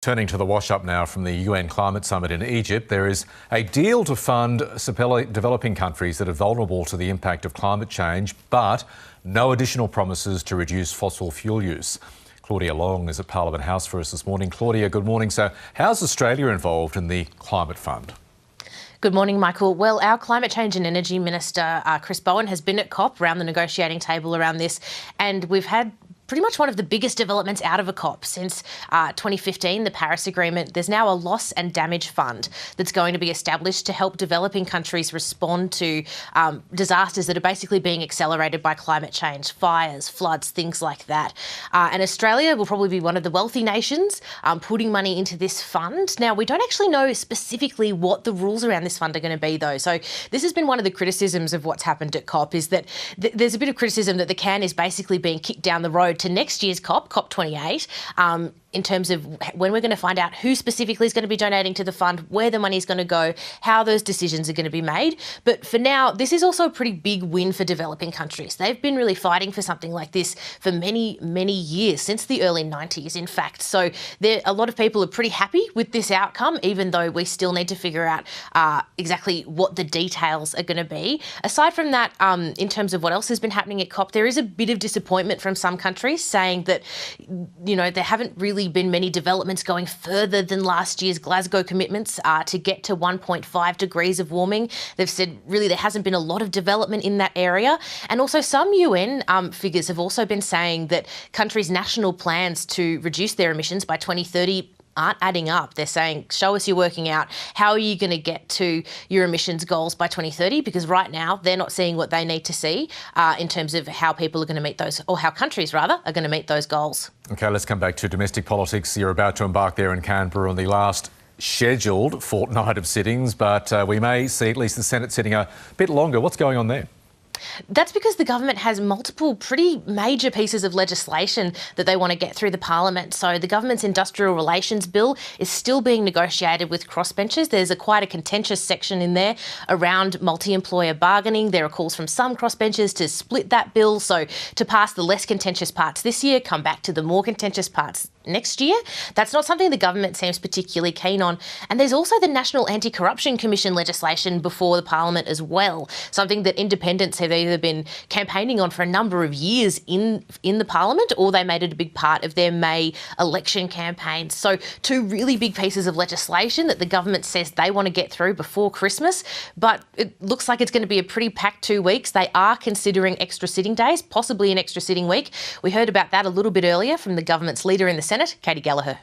Turning to the wash-up now from the UN Climate Summit in Egypt, there is a deal to fund developing countries that are vulnerable to the impact of climate change, but no additional promises to reduce fossil fuel use. Claudia Long is at Parliament House for us this morning. Claudia, good morning. So how's Australia involved in the Climate Fund? Good morning, Michael. Well, our Climate Change and Energy Minister, Chris Bowen, has been at COP around the negotiating table around this, and we've had pretty much one of the biggest developments out of a COP since 2015, the Paris Agreement. There's now a loss and damage fund that's going to be established to help developing countries respond to disasters that are basically being accelerated by climate change, fires, floods, things like that. And Australia will probably be one of the wealthy nations putting money into this fund. Now, we don't actually know specifically what the rules around this fund are going to be, though. So this has been one of the criticisms of what's happened at COP, is that there's a bit of criticism that the can is basically being kicked down the road to next year's COP, COP28, in terms of when we're going to find out who specifically is going to be donating to the fund, where the money is going to go, how those decisions are going to be made. But for now, this is also a pretty big win for developing countries. They've been really fighting for something like this for many, many years, since the early 90s, in fact. So a lot of people are pretty happy with this outcome, even though we still need to figure out exactly what the details are going to be. Aside from that, in terms of what else has been happening at COP, there is a bit of disappointment from some countries saying that, you know, there haven't really been many developments going further than last year's Glasgow commitments to get to 1.5 degrees of warming. They've said really there hasn't been a lot of development in that area. And also some UN figures have also been saying that countries' national plans to reduce their emissions by 2030 aren't adding up. They're saying, show us you're working out. How are you going to get to your emissions goals by 2030? Because right now they're not seeing what they need to see in terms of how people are going to meet those, or how countries rather are going to meet those goals. OK, let's come back to domestic politics. You're about to embark there in Canberra on the last scheduled fortnight of sittings, but we may see at least the Senate sitting a bit longer. What's going on there? That's because the government has multiple pretty major pieces of legislation that they want to get through the parliament. So the government's industrial relations bill is still being negotiated with crossbenchers. There's quite a contentious section in there around multi-employer bargaining. There are calls from some crossbenchers to split that bill, so to pass the less contentious parts this year, come back to the more contentious parts next year. That's not something the government seems particularly keen on. And there's also the National Anti-Corruption Commission legislation before the parliament as well, something that independents have either been campaigning on for a number of years in the parliament, or they made it a big part of their May election campaign. So two really big pieces of legislation that the government says they want to get through before Christmas, but it looks like it's going to be a pretty packed 2 weeks. They are considering extra sitting days, possibly an extra sitting week. We heard about that a little bit earlier from the government's leader in the Senate, Katie Gallagher.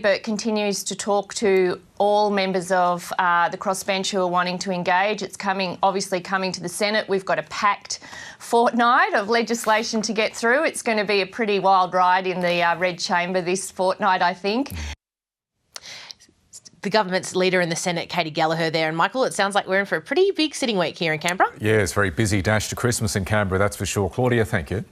Burt continues to talk to all members of the crossbench who are wanting to engage. It's obviously coming to the Senate. We've got a packed fortnight of legislation to get through. It's going to be a pretty wild ride in the Red Chamber this fortnight, I think. The government's leader in the Senate, Katie Gallagher there. And Michael, it sounds like we're in for a pretty big sitting week here in Canberra. Yeah, it's very busy dash to Christmas in Canberra, that's for sure. Claudia, thank you.